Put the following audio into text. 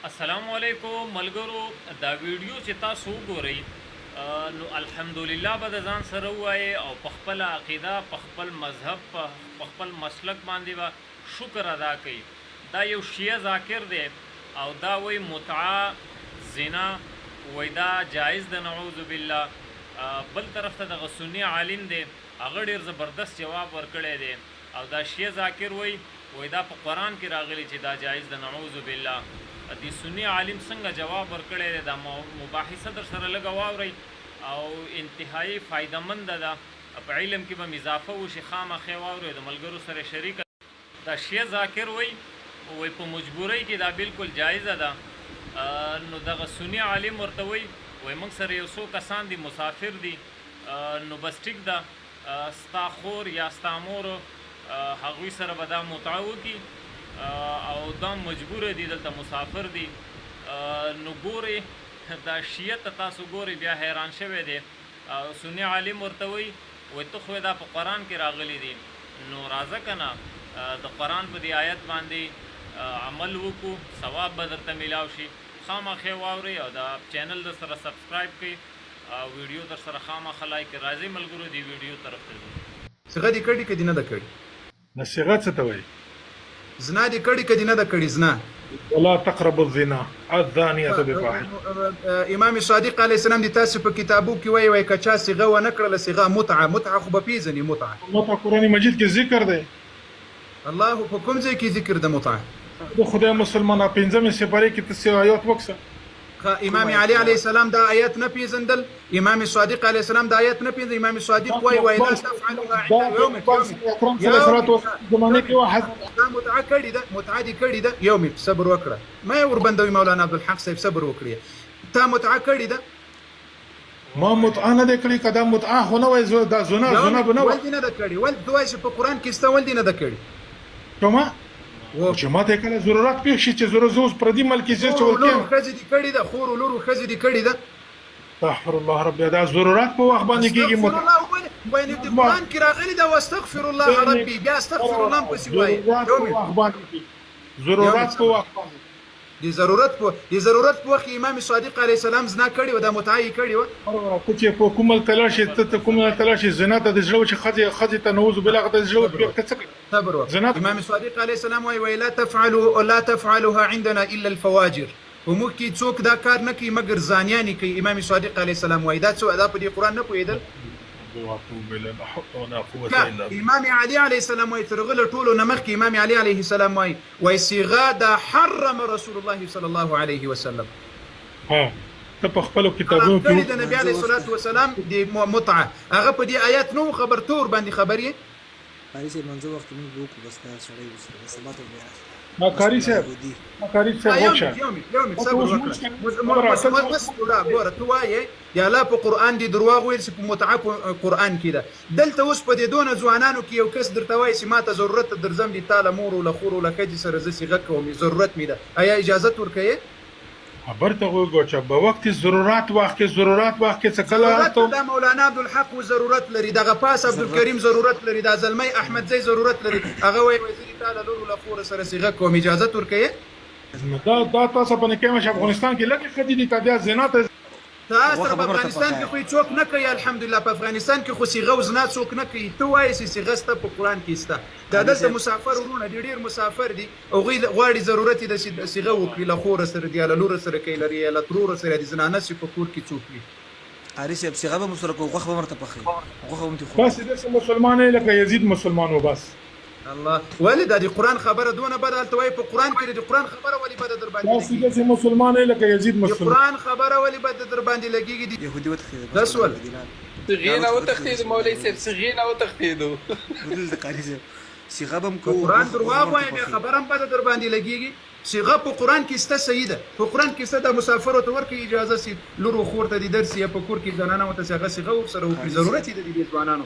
السلام علیکم ملګرو دا ویډیو چې تاسو وګورئ نو الحمدلله به د ځان سره ووایئ او په خپله عقیده په خپل مذهب په خپل مسلک باندې به شکر ادا کوئ. دا یو شیعه ذاکر دی او دا وایي متعه زنا وایي دا جایز ده نعوذ بالله. بل طرف ته دغه سني عالم دی هغه ډېر زبردست جواب ورکړی دی او دا شیعه ذاکر وایي دا په قرآن کې راغلی چې دا جایز ده نعوذ بالله. د سنی عالم څنګه جواب ورکړی دی دا مباحثه در سره لږه واورئ او انتهایی فایدهمنده ده په علم کې به اضافه وشي خامخا واورئ د ملګرو سره شریکه. دا شیعه ذاکر وایي په مجبورۍ کې دا بالکل جایزه ده. نو دغه سنی عالم ورته وایي موږ سره یو څو کسان دي مسافر دي نو بس ټیک ده ستا خور یا ستا مور هغوی سره به دا متعه وکړي او دا مجبور دي دلته مسافر دي. نو ګورئ دا شیعه ته تاسو ګورئ بیا حیران شوی دی. سني عالم ورته وایي ته خو دا په قرآن کې راغلی دي نو راځه که نه د قرآن په دې آیت باندې عمل وکړو ثواب به درته میلاو شي. خامخا واورئ او دا چینل در سره سبسکرایب کړئ او ویډیو در سره خامخا لایک کړئ. راځئ ملګرو دې ویډیو طرف ته ځو. صيغه دې کړي که دې نه ده کړې؟ نه صيغه څه ته وایي؟ زنا دې کړي که دې نه ده کړې؟ زنا ولا تقربوا الزنا الزانية بفاحشة. امام صادق علیه السلام دې تاسو په کتابو کې وایي که چا صيغه ونه کړله صيغه متعه خو به پیژني متعه قرآن مجید کې ذکر دی. الله په کوم ځای کې ذکر د متعه؟ د خدای مسلمانه پنځمې سپارې کې تاسو آیات وکړه. امام علي عليه السلام دا آیات نه پیژندل، امام صادق عليه السلام دا آیات نه پیژندل. امام صادق وایي لا تفعلوا عند يوم زمانه کې واحد دا متعه کړې ده، متعه دې کړې ده. یو منټ صبر وکړه ما وربندوي مولانا عبدالحق صاحب صبر وکړي. تا متعه کړې ده؟ ما متعه نه ده کړې که دا متعه خو نه وایي دا زنا به نه وایي. ولدې نه ده کړې. ولد ته وایي چې په قرآن کې ستا ولدې نه ده کړې. کومه چې ماته کله ضرورت پېښ شي چې زه اوس پردي ملک کې ځم چې ورکوم ښځې دې کړې ده، خور ولور ښځې دې کړې ده. استغفر الله ربي دا ضرورت په وخت باندې کېږي. وایي د قرآن کې راغلي ده واستغفر الله ربي بیا استغفر الله پسې وایي. ضرورت په وخت باندې د ضرورت په وخت کې امام صادق علیه السلام زنا کړې وه، دا متعه یې کړې وه. ته چې په کوم ملک ته لاړ شې ته کوم ملک ته لاړ شې زنا ته د زړه چې ښځې ته نعوذ بالله هغه ته د زړه ته څه کوي؟ صبر وکړه. امام صادق علیه السلام وایي لا تفعلوها عندنا الا الفواجر. په موږ کې څوک دا کار نه کوي مګر زانیان یې کوي. امام صادق علیه السلام وایي دا په دې قرآن نه پوهېدل. امام علي عليه السلام وایي تر هغه له ټولو نه مخکې امام علي عليه السلام وایي صيغه دا حرم رسول الله صلی الله علیه وسلم. ته په خپلو کتابونو کې د نبي علیه الصلاة والسلام د متعه هغه په دې آیات نو خبر تور باندې خبر یې قاری صاحب منځ وخت موږ وکړو بس دا سړی وسره سبا ته بیا قاری صاحب وکړه یوم صبر وکړه. ګوره ته وایې یا الله په قرآن دې درواغ ویل چې په متعه په قرآن کې ده. دلته اوس په دې دونه ځوانانو کې یو کس درته وایي چې ما ته ضرورت درځم دي تا له مور او له خور او له ښځې سره زه صیغه کوم ضرورت مې ده، آیا اجازت ورکوې؟ خبر ته وګورئ چې په وخت ضرورت وخت کې څه کله دا مولانا عبدالحق ضرورت لري، دغه پاس عبدالکریم ضرورت لري، دا زلمی احمد زی ضرورت لري. هغه وایي وزیر تعالی لور له خور سره صیغه کوم اجازت ورکوې؟ دا تاسو په نکمه افغانستان کې لکه خدي دي کډیا زنا ته تاسو په افغانستان کې خو څوک نه کوي. الحمدلله په افغانستان کې خو صیغه او زنا څوک نه کوي. ته وایې چې صیغه سته په قرآن کې سته. دا دلته مسافر ورونه دي ډېر مسافر دي هغوی غواړي ضرورت یې د صیغه وکړي له خوره سره دي یا له لوره سره کوي لري یا له تروره سره دي زنانه چې په کور کې څوک وي. قاری صاحب صيغه به مو سره کوو غوښه به ورته پخوي غوښه به مو تخوري. بس داسې مسلمان یې لکه یزید مسلمان و بس. الله ولې دا د قرآن خبره دونه بده هلته وایي په قرآن کې د قرآن خبره ولې بده در باندې لګېږي؟ داسې مسلمان یې لکه یزید مسلمان. د قرآن خبره ولې بده در باندې لګېږي؟ یهودي وتښتېدل دا سول صيغې نه وتښتېدو مولوي صاحب صيغې نه وتښتېدو. دلته قاری صاحب صيغه به هم کوو قرآن درواغ وایي بیا خبره هم بده در باندې لګېږي. صيغه په قرآن کې سته صحیح ده، په قرآن کې سته د مسافرو ته ورکړي اجازه سي لور و خور ته دې درسي یا په کور کې زنانه ورته هغه صيغه ورسره وکړي ضرورت یې د دې ځوانانو